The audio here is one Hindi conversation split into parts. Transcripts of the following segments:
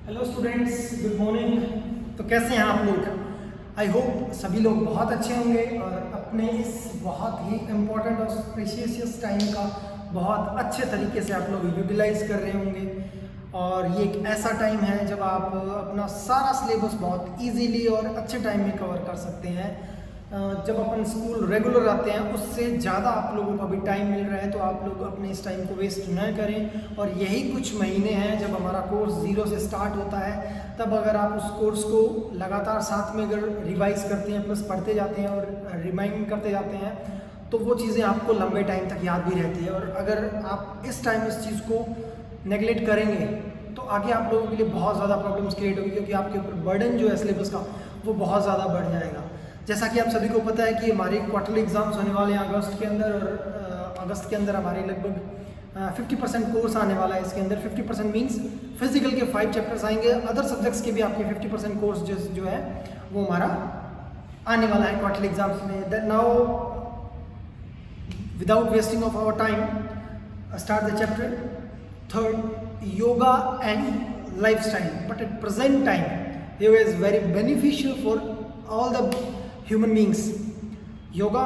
Hello students, good morning. तो कैसे हैं आप लोग? आई होप सभी लोग बहुत अच्छे होंगे और अपने इस बहुत ही इम्पोर्टेंट और प्रीशियस टाइम का बहुत अच्छे तरीके से आप लोग यूटिलाइज कर रहे होंगे। और ये एक ऐसा टाइम है जब आप अपना सारा सिलेबस बहुत इजीली और अच्छे टाइम में कवर कर सकते हैं। जब अपन स्कूल रेगुलर आते हैं उससे ज़्यादा आप लोगों को अभी टाइम मिल रहा है, तो आप लोग अपने इस टाइम को वेस्ट न करें। और यही कुछ महीने हैं जब हमारा कोर्स ज़ीरो से स्टार्ट होता है, तब अगर आप उस कोर्स को लगातार साथ में अगर रिवाइज करते हैं, प्लस पढ़ते जाते हैं और रिमाइंड करते जाते हैं, तो वो चीज़ें आपको लंबे टाइम तक याद भी रहती है। और अगर आप इस टाइम इस चीज़ को नेगलेक्ट करेंगे तो आगे आप लोगों के लिए बहुत ज़्यादा प्रॉब्लम्स क्रिएट होगी, क्योंकि आपके ऊपर बर्डन जो है सिलेबस का वो बहुत ज़्यादा बढ़ जाएगा। जैसा कि आप सभी को पता है कि हमारे क्वार्टरली एग्जाम्स होने वाले हैं अगस्त के अंदर, और अगस्त के अंदर हमारे लगभग 50% कोर्स आने वाला है। इसके अंदर 50% मीन्स फिजिकल के 5 चैप्टर्स आएंगे, अदर सब्जेक्ट्स के भी आपके 50% कोर्स जो है वो हमारा आने वाला है क्वार्टरली एग्जाम्स में। That now without wasting of our time start the chapter 3rd, yoga and lifestyle. But at present time yoga is very beneficial for all the human beings. Yoga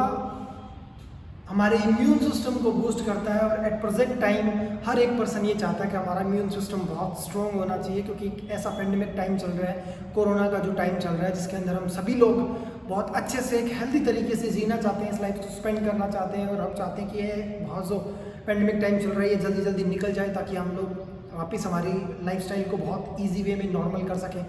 हमारे इम्यून सिस्टम को बूस्ट करता है, और एट प्रेजेंट टाइम हर एक पर्सन ये चाहता है कि हमारा इम्यून सिस्टम बहुत स्ट्रॉन्ग होना चाहिए, क्योंकि एक ऐसा पेंडेमिक टाइम चल रहा है, कोरोना का जो टाइम चल रहा है, जिसके अंदर हम सभी लोग बहुत अच्छे से एक हेल्दी तरीके से जीना चाहते हैं, इस लाइफ को स्पेंड करना चाहते हैं। और हम चाहते हैं कि ये बहुत जो पेंडेमिक टाइम चल रहा है ये जल्दी जल्दी निकल जाए, ताकि हम लोग वापस हमारी लाइफस्टाइल को बहुत ईजी वे में नॉर्मल कर सकें।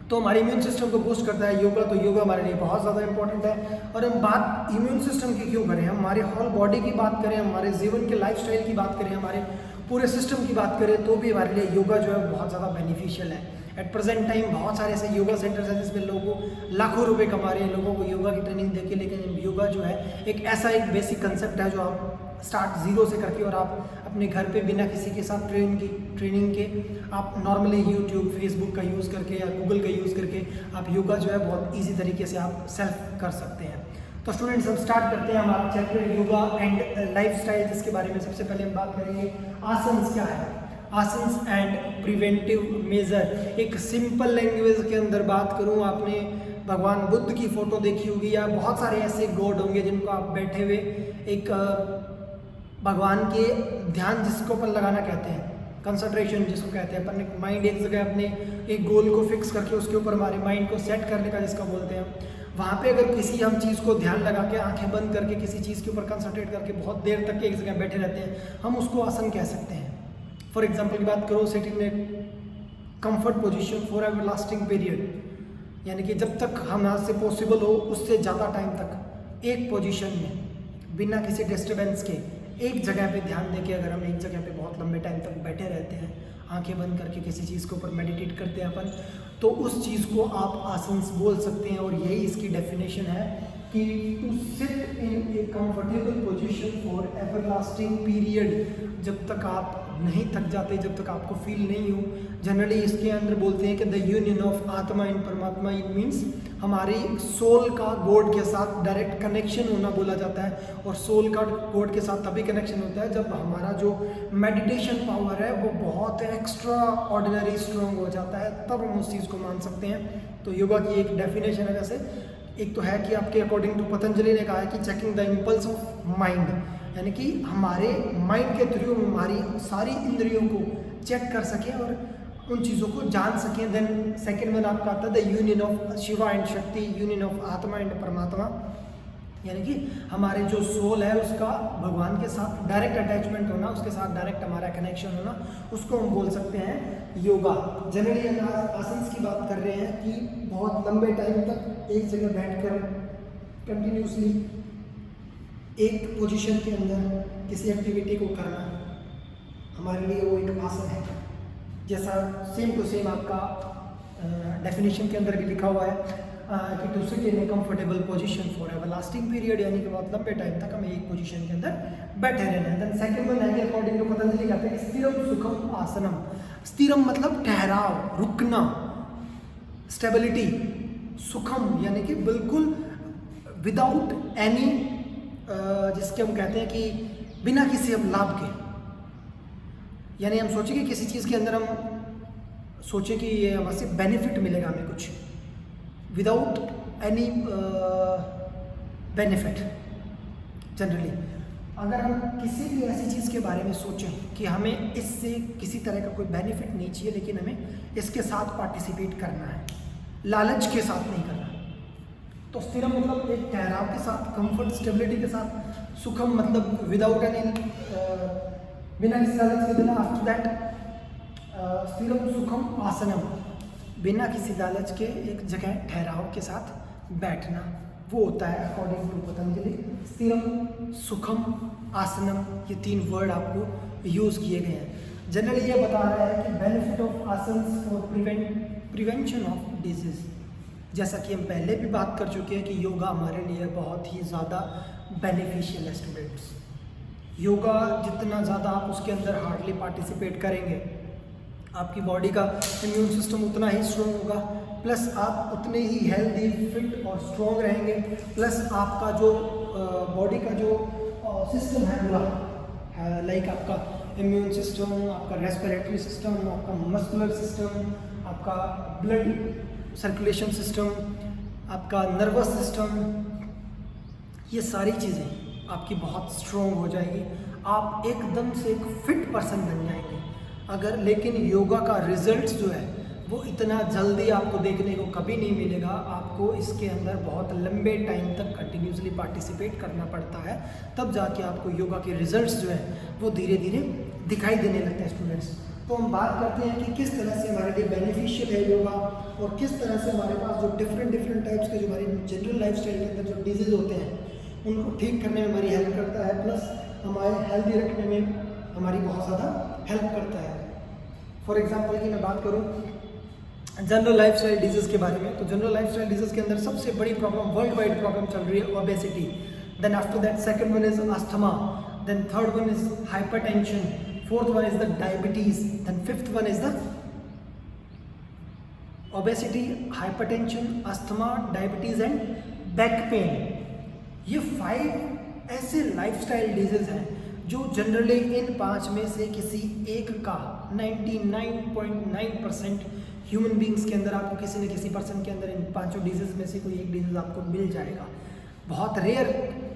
तो हमारे इम्यून सिस्टम को बूस्ट करता है योगा, तो योगा हमारे लिए बहुत ज़्यादा इंपॉर्टेंट है। और हम बात इम्यून सिस्टम की क्यों करें, हम हमारे होल बॉडी की बात करें, हमारे जीवन के लाइफस्टाइल की बात करें, हमारे पूरे सिस्टम की बात करें, तो भी हमारे लिए योगा जो है बहुत ज़्यादा बेनिफिशियल है। एट प्रेजेंट टाइम बहुत सारे ऐसे योगा सेंटर्स हैं जिसमें लोगों को लाखों रुपए कमा रहे हैं लोगों को योगा की ट्रेनिंग देके, लेकिन योगा जो है एक ऐसा एक बेसिक कंसेप्ट है जो आप स्टार्ट ज़ीरो से करके और आप अपने घर पे बिना किसी के साथ ट्रेनिंग के आप नॉर्मली यूट्यूब फेसबुक का यूज़ करके या गूगल का यूज़ करके आप योगा जो है बहुत ईजी तरीके से आप सेल्फ कर सकते हैं। तो स्टूडेंट्स, हम स्टार्ट करते हैं हमारा चैप्टर योगा एंड लाइफस्टाइल, जिसके बारे में सबसे पहले हम बात करेंगे आसन्स क्या है, आसन्स एंड प्रिवेंटिव मेजर। एक सिंपल लैंग्वेज के अंदर बात करूँ, आपने भगवान बुद्ध की फ़ोटो देखी होगी, या बहुत सारे ऐसे गॉड होंगे जिनको आप बैठे हुए एक भगवान के ध्यान जिसको अपन लगाना कहते हैं, कंसंट्रेशन जिसको कहते हैं, अपन एक माइंड एक जगह अपने एक गोल को फिक्स करके उसके ऊपर हमारे माइंड को सेट करने का जिसका बोलते हैं, वहाँ पे अगर किसी हम चीज़ को ध्यान लगा के आंखें बंद करके किसी चीज़ के ऊपर कंसंट्रेट करके बहुत देर तक एक जगह बैठे रहते हैं, हम उसको आसन कह सकते हैं। फॉर एग्जाम्पल की बात करो, sitting in comfort position for ever lasting period, यानी कि जब तक हमारे से पॉसिबल हो उससे ज़्यादा टाइम तक एक पोजीशन में बिना किसी डिस्टर्बेंस के एक जगह पे ध्यान देके, अगर हम एक जगह पे बहुत लंबे टाइम तक बैठे रहते हैं आंखें बंद करके किसी चीज़ के ऊपर मेडिटेट करते हैं अपन, तो उस चीज़ को आप आसन्स बोल सकते हैं। और यही इसकी डेफिनेशन है कि to sit in a comfortable position for everlasting period, जब तक आप नहीं थक जाते, जब तक आपको फील नहीं हो। जनरली इसके अंदर बोलते हैं कि द यूनियन ऑफ आत्मा एंड परमात्मा, इट मीन्स हमारी सोल का गॉड के साथ डायरेक्ट कनेक्शन होना बोला जाता है। और सोल का गॉड के साथ तभी कनेक्शन होता है जब हमारा जो मेडिटेशन पावर है वो बहुत एक्स्ट्रा ऑर्डिनरी स्ट्रॉन्ग हो जाता है, तब हम उस चीज़ को मान सकते हैं। तो योगा की एक डेफिनेशन है, जैसे एक तो है कि आपके अकॉर्डिंग टू पतंजलि ने कहा है कि checking the impulse of mind, यानी कि हमारे माइंड के थ्रू हमारी सारी इंद्रियों को चेक कर सकें और उन चीज़ों को जान सकें। देन सेकेंड वन आपका आता है the union of Shiva and शक्ति, यूनियन ऑफ आत्मा एंड परमात्मा, यानी कि हमारे जो सोल है उसका भगवान के साथ डायरेक्ट अटैचमेंट होना, उसके साथ डायरेक्ट हमारा कनेक्शन होना, उसको हम बोल सकते हैं योगा। जनरली हम आसन्स की बात कर रहे हैं कि बहुत लंबे टाइम तक एक जगह बैठकर कंटिन्यूसली एक पोजीशन के अंदर किसी एक्टिविटी को करना, हमारे लिए वो एक आसन है। जैसा सेम टू सेम आपका डेफिनेशन के अंदर भी लिखा हुआ है कि to sit in a comfortable position for everlasting period, यानी कि बहुत लंबे टाइम तक हमें एक पोजीशन के अंदर बैठे रहना है। देन सेकंड वन है कि अकॉर्डिंग टू पतंजलि कहते हैं स्थिरम सुखम आसनम। स्थिरम मतलब ठहराव, रुकना, स्टेबिलिटी। सुखम यानी कि बिल्कुल विदाउट एनी, जिसके हम कहते हैं कि बिना किसी अब लाभ के, यानी हम सोचेंगे किसी चीज़ के अंदर हम सोचे कि ये हमारे से बेनिफिट मिलेगा हमें कुछ, विदाउट एनी बेनिफिट। जनरली अगर हम किसी भी ऐसी चीज़ के बारे में सोचें कि हमें इससे किसी तरह का कोई बेनिफिट नहीं चाहिए, लेकिन हमें इसके साथ पार्टिसिपेट करना है, लालच के साथ नहीं करना, तो स्थिरम मतलब एक ठहराव के साथ, कंफर्ट, स्टेबिलिटी के साथ, सुखम मतलब विदाउट एनी, बिना किसी लालच के देना। आफ्टर दैट स्थिरम सुखम आसनम, बिना किसी लालच के एक जगह ठहराव के साथ बैठना, वो होता है अकॉर्डिंग टू पतंजलि स्थिरम सुखम आसनम। ये 3 वर्ड आपको यूज़ किए गए हैं। जनरली ये बता रहा है कि benefit of asanas for prevention of disease. जैसा कि हम पहले भी बात कर चुके हैं कि योगा हमारे लिए बहुत ही ज़्यादा बेनिफिशियल है स्टूडेंट्स। योगा जितना ज़्यादा आप उसके अंदर हार्डली पार्टिसिपेट करेंगे, आपकी बॉडी का इम्यून सिस्टम उतना ही स्ट्रॉन्ग होगा, प्लस आप उतने ही हेल्दी, फिट और स्ट्रॉन्ग रहेंगे, प्लस आपका जो बॉडी का जो सिस्टम है पूरा, लाइक आपका इम्यून सिस्टम, आपका रेस्पिरेटरी सिस्टम, आपका मस्कुलर सिस्टम, आपका ब्लड सर्कुलेशन सिस्टम, आपका नर्वस सिस्टम, ये सारी चीज़ें आपकी बहुत स्ट्रॉन्ग हो जाएगी। आप एकदम से एक फिट पर्सन बन जाएंगे अगर। लेकिन योगा का रिजल्ट जो है वो इतना जल्दी आपको देखने को कभी नहीं मिलेगा। आपको इसके अंदर बहुत लंबे टाइम तक कंटिन्यूसली पार्टिसिपेट करना पड़ता है, तब जाके आपको योगा के रिजल्ट्स जो है वो धीरे धीरे दिखाई देने लगते हैं स्टूडेंट्स। तो हम बात करते हैं कि किस तरह से हमारे लिए बेनिफिशियल है योगा, और किस तरह से हमारे पास जो डिफरेंट टाइप्स के जो हमारी जनरल लाइफस्टाइल के अंदर जो डिजीज़ होते हैं उनको ठीक करने में हमारी हेल्प करता है, प्लस हमारे हेल्दी रखने में हमारी बहुत ज़्यादा हेल्प करता है। फॉर एग्जांपल की मैं बात करूं जनरल लाइफस्टाइल डिजीज़ के बारे में, तो जनरल लाइफस्टाइल डिजीज़ के अंदर सबसे बड़ी प्रॉब्लम, वर्ल्ड वाइड प्रॉब्लम चल रही है obesity. Then after that second one is asthma, then third one is hypertension, fourth one is the diabetes, then fifth one is the obesity, hypertension, asthma, diabetes and back pain. ये 5 ऐसे लाइफस्टाइल डिजीज हैं जो जनरली इन 5 में से किसी एक का 99.9% ह्यूमन बींग्स के अंदर आपको किसी न किसी पर्सन के अंदर इन 5 डिजीज़ में से कोई एक डिजीज़ आपको मिल जाएगा। बहुत रेयर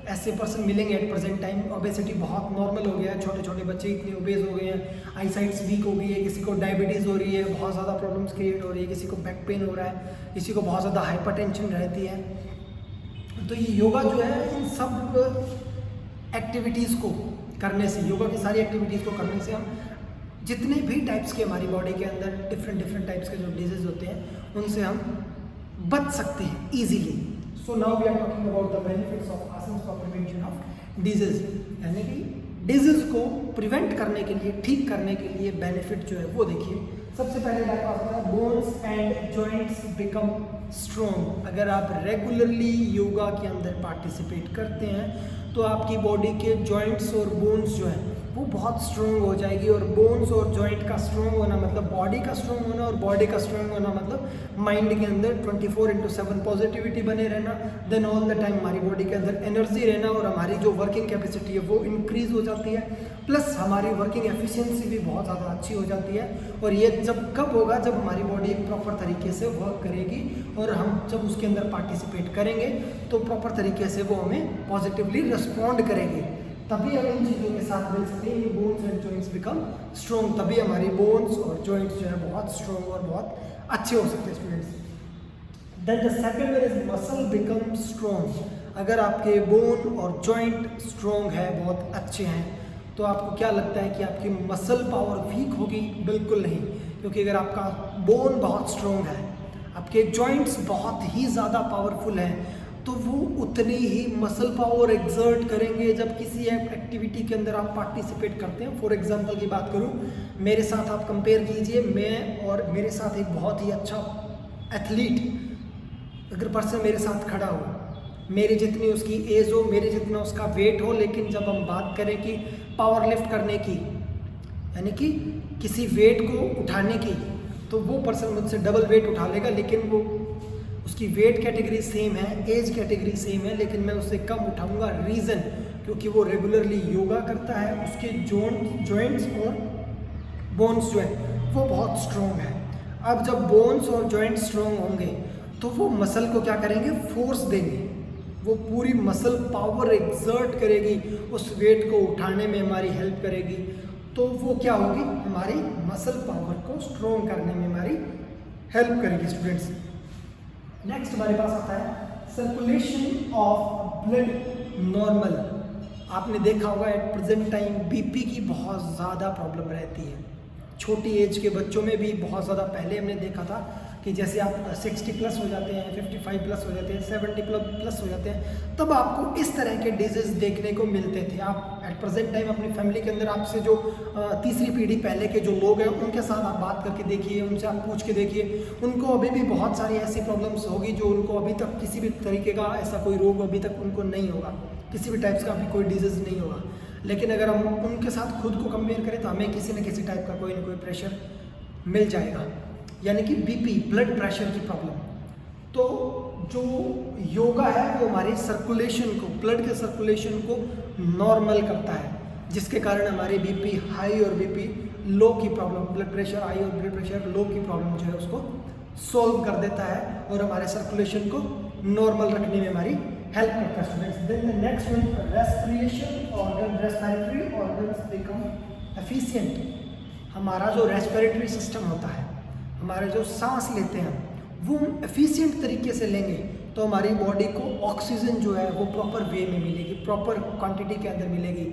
ऐसे पर्सन मिलेंगे एट प्रेजेंट टाइम। ओबेसिटी बहुत नॉर्मल हो गया है, छोटे छोटे बच्चे इतने ओबेज हो गए हैं, आईसाइट्स वीक हो गई है, किसी को डायबिटीज़ हो रही है, बहुत ज़्यादा प्रॉब्लम्स क्रिएट हो रही है, किसी को बैक पेन हो रहा है, किसी को बहुत ज़्यादा हाइपरटेंशन रहती है। तो ये योगा जो है इन सब एक्टिविटीज़ को करने से, योगा की सारी एक्टिविटीज़ को करने से हम जितने भी टाइप्स के हमारी बॉडी के अंदर डिफरेंट टाइप्स के जो डिजीज़ होते हैं उनसे हम बच सकते हैं easily. So now we are talking about the benefits of asanas for prevention of disease. यानी कि डिजीज को प्रिवेंट करने के लिए, ठीक करने के लिए बेनिफिट जो है वो देखिए। सबसे पहले बात आता है bones and joints become strong. अगर आप रेगुलरली योगा के अंदर पार्टिसिपेट करते हैं तो आपकी बॉडी के जॉइंट्स और बोन्स जो है वो बहुत स्ट्रॉन्ग हो जाएगी। और बोन्स और जॉइंट का स्ट्रॉन्ग होना मतलब बॉडी का स्ट्रॉन्ग होना, और बॉडी का स्ट्रॉन्ग होना मतलब माइंड के अंदर 24/7 पॉजिटिविटी बने रहना। देन ऑल द टाइम हमारी बॉडी के अंदर एनर्जी रहना, और हमारी जो वर्किंग कैपेसिटी है वो इंक्रीज हो जाती है। प्लस हमारी वर्किंग एफिशिएंसी भी बहुत ज़्यादा अच्छी हो जाती है। और ये जब कब होगा, जब हमारी बॉडी एक प्रॉपर तरीके से वर्क करेगी, और हम जब उसके अंदर पार्टिसिपेट करेंगे तो प्रॉपर तरीके से वो हमें पॉजिटिवली रिस्पॉन्ड करेगी। तभी हम इन चीज़ों के साथ मिल सकते हैं। Bones and joints become strong, तभी हमारी बोन्स और जॉइंट्स जो है बहुत स्ट्रॉन्ग और बहुत अच्छे हो सकते हैं students. Then the second one is muscle become strong. अगर आपके बोन और जॉइंट स्ट्रॉन्ग है, बहुत अच्छे हैं, तो आपको क्या लगता है कि आपकी मसल पावर वीक होगी? बिल्कुल नहीं, क्योंकि अगर आपका बोन बहुत स्ट्रॉन्ग है, आपके जॉइंट्स बहुत ही ज़्यादा पावरफुल हैं, तो वो उतनी ही मसल पावर एक्सर्ट करेंगे जब किसी एक्टिविटी के अंदर आप पार्टिसिपेट करते हैं। फॉर एग्जांपल की बात करूं, मेरे साथ आप कंपेयर कीजिए, मैं और मेरे साथ एक बहुत ही अच्छा एथलीट अगर पर्सन मेरे साथ खड़ा हो, मेरी जितनी उसकी एज हो, मेरे जितना उसका वेट हो, लेकिन जब हम बात करें कि पावर लिफ्ट करने की, यानी कि किसी वेट को उठाने की, तो वो पर्सन मुझसे डबल वेट उठा लेगा, लेकिन वो उसकी वेट कैटेगरी सेम है, एज कैटेगरी सेम है, लेकिन मैं उससे कम उठाऊंगा। रीज़न, क्योंकि वो रेगुलरली योगा करता है, उसके जॉइंट्स और बोन्स जो है वो बहुत स्ट्रॉन्ग है। अब जब बोन्स और जॉइंट स्ट्रॉन्ग होंगे तो वो मसल को क्या करेंगे, फोर्स देंगे, वो पूरी मसल पावर एक्सर्ट करेगी, उस वेट को उठाने में हमारी हेल्प करेगी। तो वो क्या होगी, हमारी मसल पावर को स्ट्रॉन्ग करने में हमारी हेल्प करेगी स्टूडेंट्स। नेक्स्ट हमारे पास आता है सर्कुलेशन ऑफ ब्लड नॉर्मल। आपने देखा होगा एट प्रेजेंट टाइम बीपी की बहुत ज़्यादा प्रॉब्लम रहती है, छोटी एज के बच्चों में भी बहुत ज़्यादा। पहले हमने देखा था कि जैसे आप 60 प्लस हो जाते हैं, 55 प्लस हो जाते हैं, 70 प्लस हो जाते हैं, तब आपको इस तरह के डिजीज़ देखने को मिलते थे। आप एट प्रेजेंट टाइम अपनी फैमिली के अंदर आपसे जो तीसरी पीढ़ी पहले के जो लोग हैं उनके साथ आप बात करके देखिए, उनसे आप पूछ के देखिए, उनको अभी भी बहुत सारी ऐसी प्रॉब्लम्स होगी जो उनको अभी तक किसी भी तरीके का ऐसा कोई रोग अभी तक उनको नहीं होगा, किसी भी टाइप्स का भी कोई डिजीज़ नहीं होगा। लेकिन अगर हम उनके साथ खुद को कंपेयर करें तो हमें किसी न किसी टाइप का कोई ना कोई प्रेशर मिल जाएगा, यानी कि बीपी, ब्लड प्रेशर की प्रॉब्लम। तो जो योगा है वो हमारी सर्कुलेशन को, ब्लड के सर्कुलेशन को नॉर्मल करता है, जिसके कारण हमारी बीपी हाई और बीपी लो की प्रॉब्लम, ब्लड प्रेशर हाई और ब्लड प्रेशर लो की प्रॉब्लम जो है उसको सॉल्व कर देता है और हमारे सर्कुलेशन को नॉर्मल रखने में हमारी हेल्प करता है students. Then the next one, respiration organ, respiratory organs become efficient. हमारा जो रेस्पिरेटरी सिस्टम होता है, हमारे जो सांस लेते हैं वो हम एफिशिएंट तरीके से लेंगे तो हमारी बॉडी को ऑक्सीजन जो है वो प्रॉपर वे में मिलेगी, प्रॉपर क्वांटिटी के अंदर मिलेगी,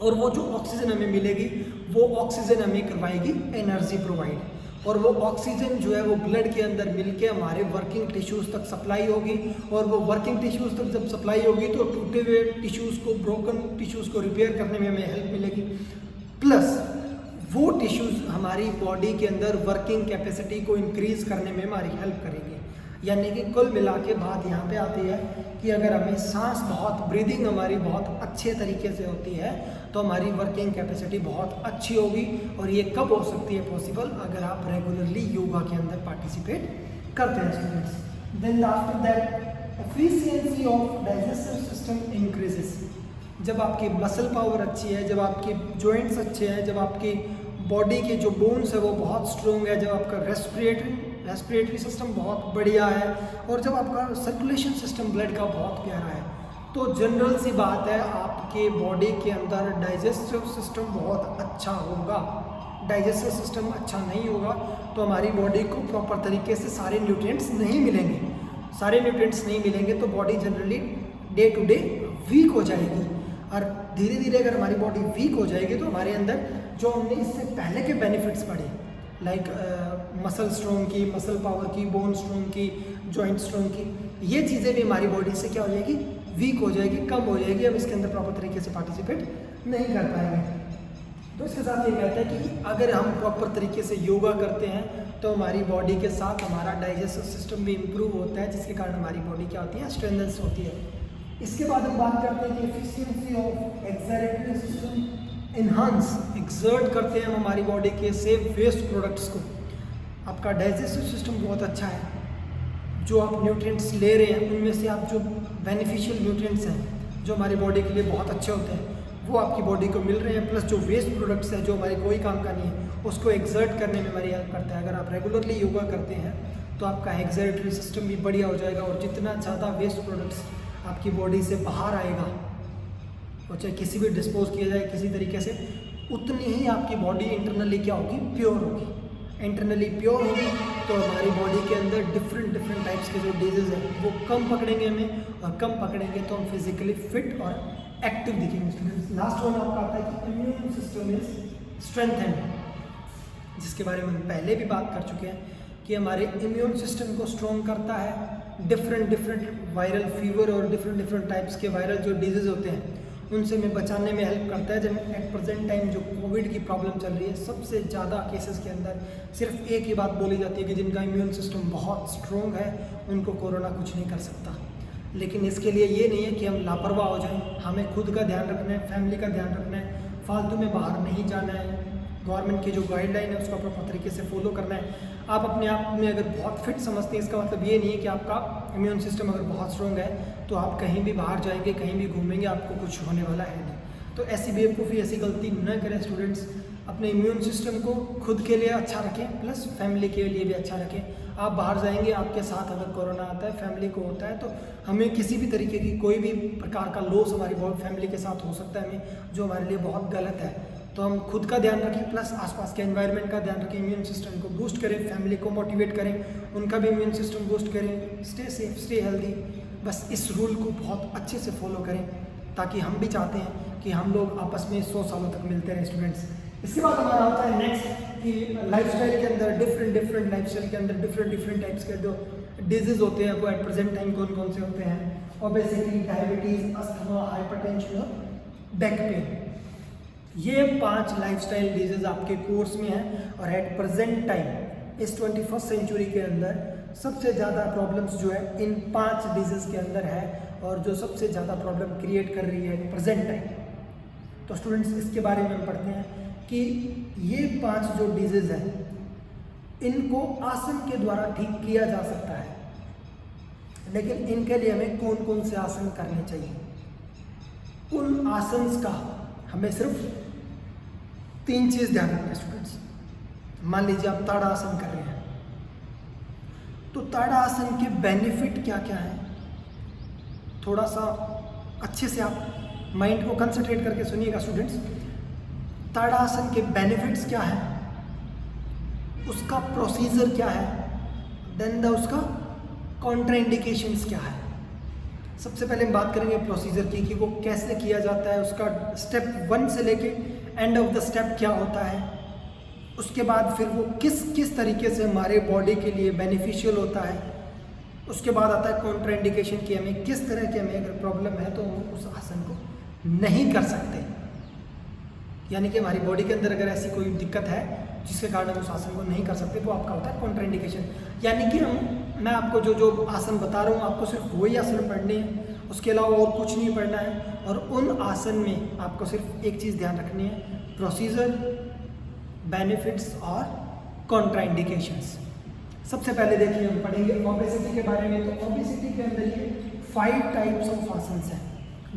और वो जो ऑक्सीजन हमें मिलेगी वो ऑक्सीजन हमें करवाएगी एनर्जी प्रोवाइड, और वो ऑक्सीजन जो है वो ब्लड के अंदर मिलके हमारे वर्किंग टिश्यूज़ तक सप्लाई होगी, और वो वर्किंग टिश्यूज़ तक जब सप्लाई होगी तो टूटे हुए टिश्यूज़ को, ब्रोकन टिश्यूज़ को रिपेयर करने में हमें हेल्प मिलेगी, प्लस वो टिश्यूज़ हमारी बॉडी के अंदर वर्किंग कैपेसिटी को इंक्रीज़ करने में हमारी हेल्प करेंगे। यानी कि कुल मिला के बात यहाँ पे आती है कि अगर हमें सांस बहुत, ब्रीदिंग हमारी बहुत अच्छे तरीके से होती है तो हमारी वर्किंग कैपेसिटी बहुत अच्छी होगी, और ये कब हो सकती है पॉसिबल, अगर आप रेगुलरली योगा के अंदर पार्टिसिपेट करते हैं students. Then after that efficiency of digestive system increases. जब आपकी मसल पावर अच्छी है, जब आपके जॉइंट्स अच्छे हैं, जब आपकी बॉडी के जो बोन्स है वो बहुत स्ट्रॉन्ग है, जब आपका रेस्पिरेटरी सिस्टम बहुत बढ़िया है, और जब आपका सर्कुलेशन सिस्टम ब्लड का बहुत प्यारा है, तो जनरल सी बात है आपके बॉडी के अंदर डाइजेस्टिव सिस्टम बहुत अच्छा होगा। डाइजेस्टिव सिस्टम अच्छा नहीं होगा तो हमारी बॉडी को प्रॉपर तरीके से सारे न्यूट्रिएंट्स नहीं मिलेंगे। सारे न्यूट्रिएंट्स नहीं मिलेंगे तो body generally day to day weak हो जाएगी, और धीरे धीरे अगर हमारी बॉडी वीक हो जाएगी तो हमारे अंदर जो हमने इससे पहले के बेनिफिट्स पढ़े, लाइक मसल स्ट्रॉन्ग की, मसल पावर की, बोन स्ट्रॉन्ग की, जॉइंट स्ट्रॉन्ग की, ये चीज़ें भी हमारी बॉडी से क्या हो जाएगी, वीक हो जाएगी, कम हो जाएगी, हम इसके अंदर प्रॉपर तरीके से पार्टिसिपेट नहीं कर पाएंगे। तो इसके साथ ये कहता है कि अगर हम प्रॉपर तरीके से योगा करते हैं तो हमारी बॉडी के साथ हमारा डाइजेस्टिव सिस्टम भी इम्प्रूव होता है, जिसके कारण हमारी बॉडी क्या होती है, स्ट्रेंथनेस होती है। इसके बाद हम बात करते हैं कि efficiency of excretory system enhance, exert करते हैं हम हमारी बॉडी के सेव वेस्ट प्रोडक्ट्स को। आपका डाइजेस्टिव सिस्टम बहुत अच्छा है, जो आप न्यूट्रिएंट्स ले रहे हैं उनमें से आप जो बेनिफिशियल न्यूट्रिएंट्स हैं जो हमारी बॉडी के लिए बहुत अच्छे होते हैं वो आपकी बॉडी को मिल रहे हैं, प्लस जो वेस्ट प्रोडक्ट्स हैं जो हमारे कोई काम का नहीं है उसको एक्सर्ट करने में हमारी हेल्प करता है। अगर आप रेगुलरली योगा करते हैं तो आपका एक्सरेटरी सिस्टम भी बढ़िया हो जाएगा, और जितना ज़्यादा वेस्ट प्रोडक्ट्स आपकी बॉडी से बाहर आएगा, और चाहे किसी भी डिस्पोज किया जाए किसी तरीके से, उतनी ही आपकी बॉडी इंटरनली क्या होगी, प्योर होगी। इंटरनली प्योर होगी तो हमारी बॉडी के अंदर डिफरेंट टाइप्स के जो डिजीज़ हैं वो कम पकड़ेंगे हमें, और कम पकड़ेंगे तो हम फिजिकली फिट और एक्टिव दिखेंगे स्टूडेंट्स। लास्ट वन आपका आता है कि इम्यून सिस्टम इज स्ट्रेंथेंड, जिसके बारे में हम पहले भी बात कर चुके हैं कि हमारे इम्यून सिस्टम को स्ट्रॉन्ग करता है। डिफरेंट वायरल फीवर और डिफरेंट टाइप्स के वायरल जो डिजीज़ होते हैं उनसे हमें बचाने में हेल्प करता है। जब एट प्रेजेंट टाइम जो कोविड की प्रॉब्लम चल रही है, सबसे ज़्यादा केसेस के अंदर सिर्फ एक ही बात बोली जाती है कि जिनका इम्यून सिस्टम बहुत स्ट्रॉन्ग है उनको कोरोना कुछ नहीं कर सकता। लेकिन इसके लिए ये नहीं है कि हम लापरवाह हो जाएं, हमें खुद का ध्यान रखना है, फैमिली का ध्यान रखना है, फालतू में बाहर नहीं जाना है, गवर्नमेंट की जो गाइडलाइन है उसको प्रॉपर तरीके से फॉलो करना है। आप अपने आप में अगर बहुत फिट समझते हैं, इसका मतलब ये नहीं है कि आपका इम्यून सिस्टम अगर बहुत स्ट्रॉन्ग है तो आप कहीं भी बाहर जाएंगे, कहीं भी घूमेंगे, आपको कुछ होने वाला है नहीं। तो ऐसी बेवकूफ़ी, ऐसी गलती न करें स्टूडेंट्स। अपने इम्यून सिस्टम को खुद के लिए अच्छा रखें प्लस फैमिली के लिए भी अच्छा रखें। आप बाहर जाएंगे, आपके साथ अगर कोरोना आता है, फैमिली को होता है, तो हमें किसी भी तरीके की कोई भी प्रकार का लॉस हमारी फैमिली के साथ हो सकता है हमें, जो हमारे लिए बहुत गलत है। तो हम खुद का ध्यान रखें प्लस आसपास के एनवायरनमेंट का ध्यान रखें, इम्यून सिस्टम को बूस्ट करें, फैमिली को मोटिवेट करें, उनका भी इम्यून सिस्टम बूस्ट करें। Stay safe, stay healthy. बस इस रूल को बहुत अच्छे से फॉलो करें, ताकि हम भी चाहते हैं कि हम लोग आपस में 100 सालों तक मिलते रहें स्टूडेंट्स। इसके बाद हमारा आता है नेक्स्ट कि लाइफस्टाइल के अंदर डिफरेंट लाइफस्टाइल के अंदर डिफरेंट टाइप्स के जो डिजीज होते हैं वो एट प्रेजेंट टाइम कौन कौन से होते हैं। ओबेसिटी, डायबिटीज, अस्थमा, हाइपरटेंशन और बैक पेन। ये 5 लाइफस्टाइल डिजीज आपके कोर्स में हैं और एट प्रेजेंट टाइम इस 21st सेंचुरी के अंदर सबसे ज़्यादा प्रॉब्लम्स जो है इन 5 डिजीज के अंदर है, और जो सबसे ज़्यादा प्रॉब्लम क्रिएट कर रही है प्रेजेंट टाइम। तो स्टूडेंट्स इसके बारे में हम पढ़ते हैं कि ये 5 जो डिजीज हैं इनको आसन के द्वारा ठीक किया जा सकता है, लेकिन इनके लिए हमें कौन कौन से आसन करने चाहिए। उन आसन्स का हमें सिर्फ 3 चीज़ ध्यान रखना है स्टूडेंट्स। मान लीजिए आप ताड़ासन कर रहे हैं, तो ताड़ासन के बेनिफिट क्या क्या हैं, थोड़ा सा अच्छे से आप माइंड को कंसंट्रेट करके सुनिएगा स्टूडेंट्स। ताड़ासन के बेनिफिट्स क्या है, उसका प्रोसीजर क्या है, देन उसका कॉन्ट्राइंडिकेशंस क्या है। सबसे पहले हम बात करेंगे प्रोसीजर की कि वो कैसे किया जाता है, उसका स्टेप 1 से लेके एंड ऑफ द स्टेप क्या होता है। उसके बाद फिर वो किस तरीके से हमारे बॉडी के लिए बेनिफिशियल होता है। उसके बाद आता है कॉन्ट्राइंडिकेशन की हमें किस तरह की हमें अगर प्रॉब्लम है तो हम उस आसन को नहीं कर सकते, यानी कि हमारी बॉडी के अंदर अगर ऐसी कोई दिक्कत है जिसके कारण हम उस आसन को नहीं कर सकते, वो आपका होता है कॉन्ट्राइंडिकेशन। यानी कि मैं आपको जो आसन बता रहा हूँ आपको सिर्फ वही आसन पढ़ने हैं, उसके अलावा और कुछ नहीं पढ़ना है। और उन आसन में आपको सिर्फ एक चीज़ ध्यान रखनी है, प्रोसीजर, बेनिफिट्स और कॉन्ट्राइंडिकेशंस। सबसे पहले देखिए हम पढ़ेंगे ओबेसिटी के बारे में। तो ओबेसिटी के अंदर ये 5 टाइप्स ऑफ आसन हैं,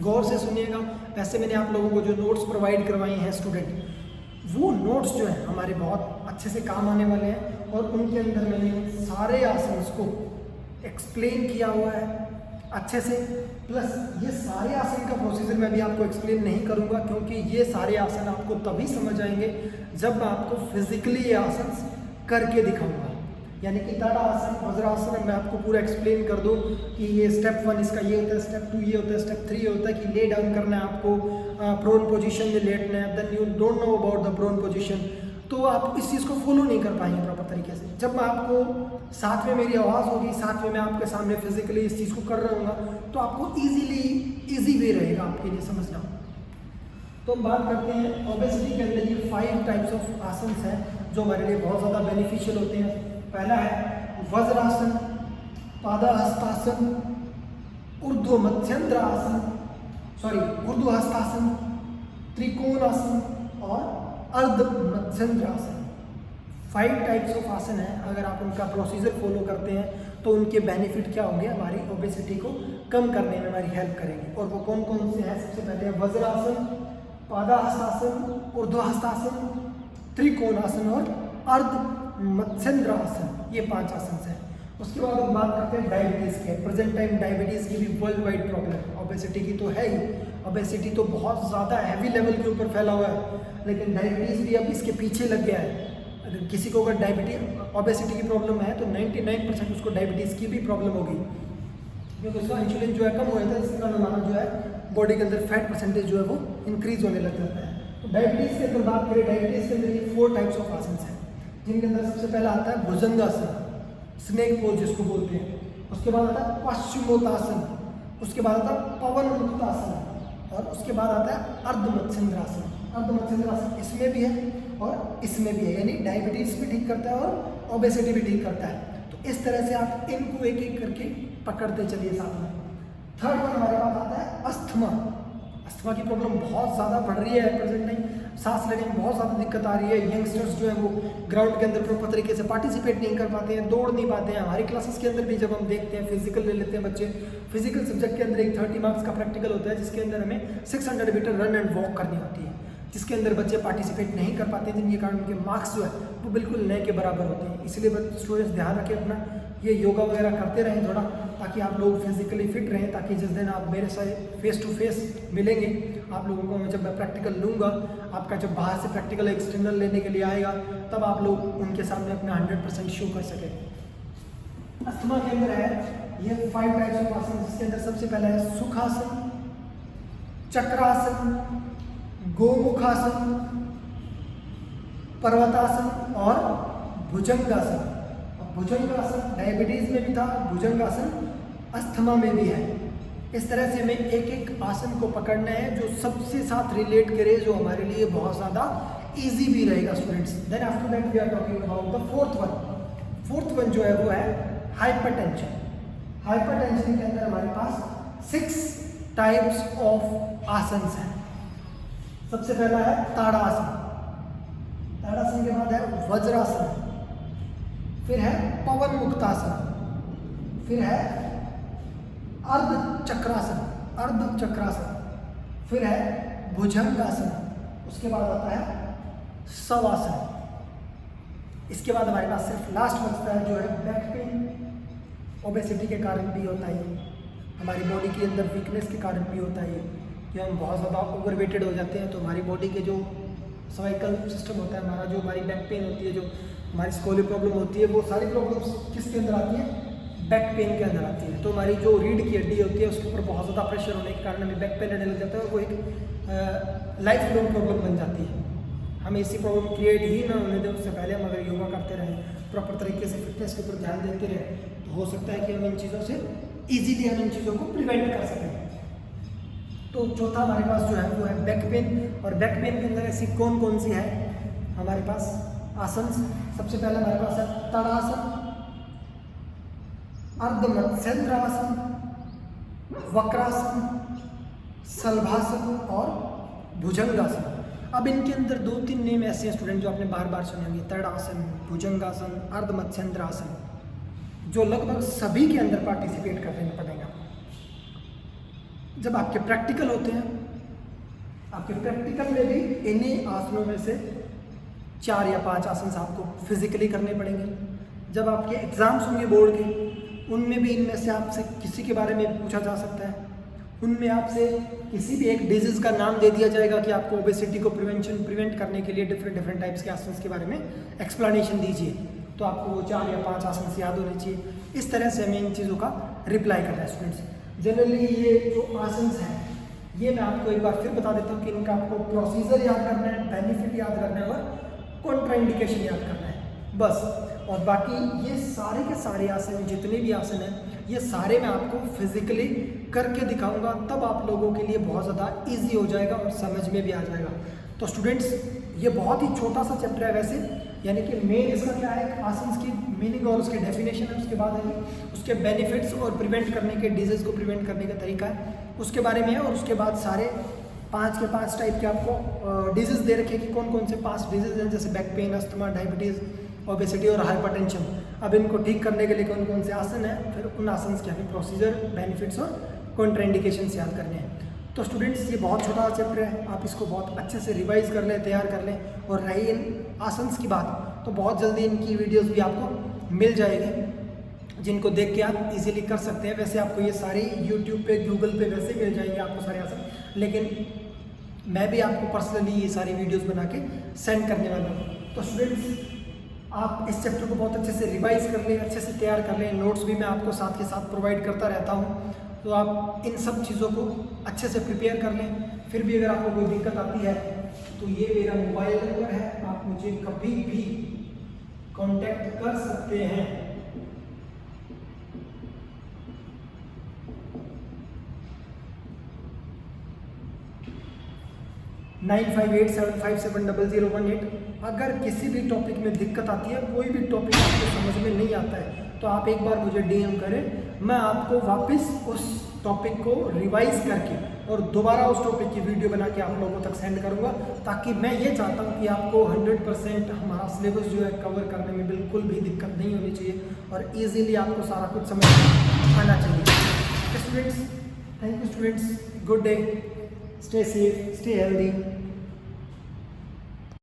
गौर से सुनिएगा। वैसे मैंने आप लोगों को जो नोट्स प्रोवाइड करवाए हैं स्टूडेंट, वो नोट्स जो हैं हमारे बहुत अच्छे से काम आने वाले हैं, और उनके अंदर मैंने सारे आसन को एक्सप्लेन किया हुआ है अच्छे से। प्लस ये सारे आसन का प्रोसीजर मैं भी आपको एक्सप्लेन नहीं करूँगा, क्योंकि ये सारे आसन आपको तभी समझ आएंगे जब मैं आपको फिजिकली ये आसन करके दिखाऊंगा। यानी कि ताड़ासन, वज्रासन मैं आपको पूरा एक्सप्लेन कर दूं कि ये स्टेप 1 इसका ये होता है, स्टेप 2 ये होता है, स्टेप 3 ये होता है कि ले डाउन करना है आपको, प्रोन पोजीशन में लेटना है, then you don't know about the prone position, तो आप इस चीज़ को फॉलो नहीं कर पाएंगे प्रॉपर तरीके से। जब मैं आपको साथ में मेरी आवाज़ होगी, साथ में मैं आपके सामने फिजिकली इस चीज़ को कर रहा हूँ, तो आपको ईजी वे रहेगा आपके लिए समझना। तो हम बात करते हैं ओबेसिटी के अंदर ये 5 टाइप्स ऑफ आसन हैं जो हमारे लिए बहुत ज़्यादा बेनिफिशियल होते हैं। पहला है वज्रासन, पादहस्तासन, ऊर्ध्व मत्स्येंद्रासन, ऊर्ध्वहस्तासन, त्रिकोणासन और अर्ध मत्स्येंद्रासन। 5 टाइप्स ऑफ आसन हैं। अगर आप उनका प्रोसीजर फॉलो करते हैं तो उनके बेनिफिट क्या होंगे, हमारी ओबेसिटी को कम करने में हमारी हेल्प करेंगे। और वो कौन कौन से हैं? सबसे पहले वज्रासन, पादहस्तासन, ऊर्ध्वहस्तासन, त्रिकोणासन और अर्ध मत्स्येंद्रासन। ये 5 आसन हैं। उसके बाद हम बात करते हैं डायबिटीज़ के। प्रेजेंट टाइम डायबिटीज़ की भी वर्ल्ड वाइड प्रॉब्लम, ओबेसिटी की तो है ही। ओबेसिटी तो बहुत ज़्यादा हैवी लेवल के ऊपर फैला हुआ है, लेकिन डायबिटीज़ भी अब इसके पीछे लग गया है। अगर किसी को अगर ओबेसिटी की प्रॉब्लम है तो 99% उसको डायबिटीज़ की भी प्रॉब्लम होगी, क्योंकि उसका इंसुलिन जो है कम हो जाता है, जिसके कारण हमारा जो है बॉडी के अंदर फैट परसेंटेज जो है वो इंक्रीज होने लग जाता है। तो डायबिटीज़ के अंदर बात करें, डायबिटीज़ के अंदर ये 4 टाइप्स ऑफ आसन हैं, जिनके अंदर सबसे पहला आता है भुजंगासन, स्नेक पोज जिसको बोलते हैं। उसके बाद आता है पश्चिमोत्तासन, उसके बाद आता है पवन मुक्तासन, और उसके बाद आता है अर्ध मत्स्येंद्रासन। अर्ध मत्स्येंद्रासन इसमें भी है और इसमें भी है, यानी डायबिटीज़ भी ठीक करता है और ओबेसिटी भी ठीक करता है। तो इस तरह से आप इनको एक एक करके पकड़ते चलिए साथ में। थर्ड वन हमारे पास आता है अस्थमा। अस्थमा की प्रॉब्लम बहुत ज़्यादा बढ़ रही है प्रेजेंट टाइम, सांस लेने में बहुत ज़्यादा दिक्कत आ रही है। यंगस्टर्स जो है वो ग्राउंड के अंदर प्रॉपर तरीके से पार्टिसिपेट नहीं कर पाते हैं, दौड़ नहीं पाते हैं। हमारी क्लासेस के अंदर भी जब हम देखते हैं फिजिकल ले लेते हैं बच्चे, फिजिकल सब्जेक्ट के अंदर एक 30 मार्क्स का प्रैक्टिकल होता है, जिसके अंदर हमें 600 मीटर रन एंड वॉक करनी होती है। जिसके अंदर बच्चे पार्टिसिपेट नहीं कर पाते, जिनके कारण उनके मार्क्स जो है वो बिल्कुल नए के बराबर होते हैं। इसलिए स्टूडेंट्स ध्यान रखें अपना, ये योगा वगैरह करते रहें थोड़ा, ताकि आप लोग फिजिकली फिट रहें, ताकि जिस दिन आप मेरे से फेस टू फेस मिलेंगे, आप लोगों को जब मैं प्रैक्टिकल लूँगा, आपका जब बाहर से प्रैक्टिकल एक्सटर्नल लेने के लिए आएगा, तब आप लोग उनके सामने अपना 100% शो कर सकें। अस्थमा के अंदर है ये 5 टाइप्स ऑफ आसन, जिसके अंदर सबसे पहला है सुखासन, चक्रासन, गोमुखासन, पर्वतासन और भुजंगासन। भुजंगासन डायबिटीज में भी था, भुजंगासन अस्थमा में भी है। इस तरह से हमें एक एक आसन को पकड़ना है जो सबसे साथ रिलेट करे, जो हमारे लिए बहुत ज़्यादा इजी भी रहेगा students. Then after that we are talking about the fourth one. Fourth one जो है वो है हाइपरटेंशन। हाइपरटेंशन के अंदर हमारे पास 6 टाइप्स ऑफ आसन हैं। सबसे पहला है ताड़ासन, ताड़ासन के बाद है वज्रासन, फिर है पवन मुक्तासन, फिर है अर्ध चक्रासन, फिर है भुजंगासन, उसके बाद आता है शवासन। इसके बाद हमारे पास सिर्फ लास्ट बचता है जो है बैक पेन। ओबेसिटी के कारण भी होता है, हमारी बॉडी के अंदर वीकनेस के कारण भी होता है कि हम बहुत ज़्यादा ओवरवेटेड हो जाते हैं, तो हमारी बॉडी के जो सर्वाइकल सिस्टम होता है हमारा, जो हमारी बैक पेन होती है, जो हमारी स्कोलियो प्रॉब्लम होती है, वो सारी प्रॉब्लम्स किसके अंदर आती है? बैक पेन के अंदर आती है। तो हमारी जो रीढ़ की हड्डी होती है उसके ऊपर बहुत ज़्यादा प्रेशर होने के कारण हमें बैक पेन रहने लग जाता है, और वो एक लाइफ लॉन्ग प्रॉब्लम बन जाती है। हमें ऐसी प्रॉब्लम क्रिएट ही ना होने दें, उससे पहले हम अगर योगा करते रहें, प्रॉपर तरीके से फिटनेस के ऊपर ध्यान देते रहें, तो हो सकता है कि हम इन चीज़ों से ईजीली हम इन चीज़ों को प्रिवेंट कर सकें। तो चौथा हमारे पास जो है वो है बैक पेन। और बैक पेन के अंदर ऐसी कौन कौन सी है हमारे पास आसन? सबसे पहला हमारे पास है ताड़ासन, अर्धमत्स्येंद्रासन, वक्रासन, शलभासन और भुजंगासन। अब इनके अंदर 2-3 नेम ऐसे हैं स्टूडेंट जो आपने बार बार सुने होंगे, ताड़ासन, भुजंगासन, अर्धमत्स्येंद्रासन, जो लगभग सभी के अंदर पार्टिसिपेट करने पड़ेगा। जब आपके प्रैक्टिकल होते हैं, आपके प्रैक्टिकल में भी इन्हीं आसनों में से 4 या 5 आसन आपको फिजिकली करने पड़ेंगे। जब आपके एग्जाम्स होंगे बोर्ड के, उनमें भी इनमें से आपसे किसी के बारे में पूछा जा सकता है। उनमें आपसे किसी भी एक डिजीज़ का नाम दे दिया जाएगा कि आपको ओबेसिटी को प्रिवेंट करने के लिए डिफरेंट टाइप्स के आसन के बारे में एक्सप्लेनेशन दीजिए, तो आपको वो 4 या 5 आसन याद होने चाहिए। इस तरह से हमें इन चीज़ों का रिप्लाई करना है स्टूडेंट्स। जनरली ये जो आसन हैं, ये मैं आपको एक बार फिर बता देता हूँ कि इनका आपको प्रोसीजर याद करना है, बेनिफिट याद करना है और कॉन्ट्राइंडिकेशन याद करना है, बस। और बाकी ये सारे के सारे आसन, जितने भी आसन हैं, ये सारे मैं आपको फिजिकली करके दिखाऊंगा, तब आप लोगों के लिए बहुत ज़्यादा इजी हो जाएगा और समझ में भी आ जाएगा। तो स्टूडेंट्स, ये बहुत ही छोटा सा चैप्टर है वैसे, यानी कि मेन इसका क्या है, आसन की मीनिंग और उसके डेफिनेशन है, उसके बाद है उसके बेनिफिट्स और प्रिवेंट करने के, डिजीज़ को प्रिवेंट करने का तरीका है, उसके बारे में है। और उसके बाद सारे 5 के 5 टाइप के आपको डिजीज़ दे रखे कि कौन कौन से 5 डिजीज़ हैं, जैसे back pain, asthma, diabetes, obesity और हाइपरटेंशन। अब इनको ठीक करने के लिए कौन कौन से आसन हैं, फिर उन आसन के हमें प्रोसीजर, बेनिफिट्स और कॉन्ट्राइंडिकेशंस याद करने हैं। तो स्टूडेंट्स, ये बहुत छोटा चैप्टर है, आप इसको बहुत अच्छे से रिवाइज कर लें, तैयार कर लें। और रही इन आसन्स की बात, तो बहुत जल्दी इनकी वीडियोस भी आपको मिल जाएगी, जिनको देख के आप इजीली कर सकते हैं। वैसे आपको ये सारे यूट्यूब पे, गूगल पे वैसे मिल जाएंगे आपको सारे आसन, लेकिन मैं भी आपको पर्सनली ये सारी वीडियोस बना के सेंड करने वाला हूँ। तो स्टूडेंट्स, आप इस चैप्टर को बहुत अच्छे से रिवाइज कर लें, अच्छे से तैयार कर लें। नोट्स भी मैं आपको साथ के साथ प्रोवाइड करता रहता हूँ, तो आप इन सब चीज़ों को अच्छे से प्रिपेयर कर लें। फिर भी अगर आपको कोई दिक्कत आती है तो ये मेरा मोबाइल नंबर है, आप मुझे कभी भी कांटेक्ट कर सकते हैं। $9587570018। अगर किसी भी टॉपिक में दिक्कत आती है, कोई भी टॉपिक आपको समझ में नहीं आता है, तो आप एक बार मुझे DM करें, मैं आपको वापस उस टॉपिक को रिवाइज करके और दोबारा उस टॉपिक की वीडियो बना के आप लोगों तक सेंड करूंगा, ताकि मैं ये चाहता हूँ कि आपको 100% हमारा सिलेबस जो है कवर करने में बिल्कुल भी दिक्कत नहीं होनी चाहिए और ईजिली आपको सारा कुछ समझ आना चाहिए। Students, thank you students, good day, stay safe, stay healthy.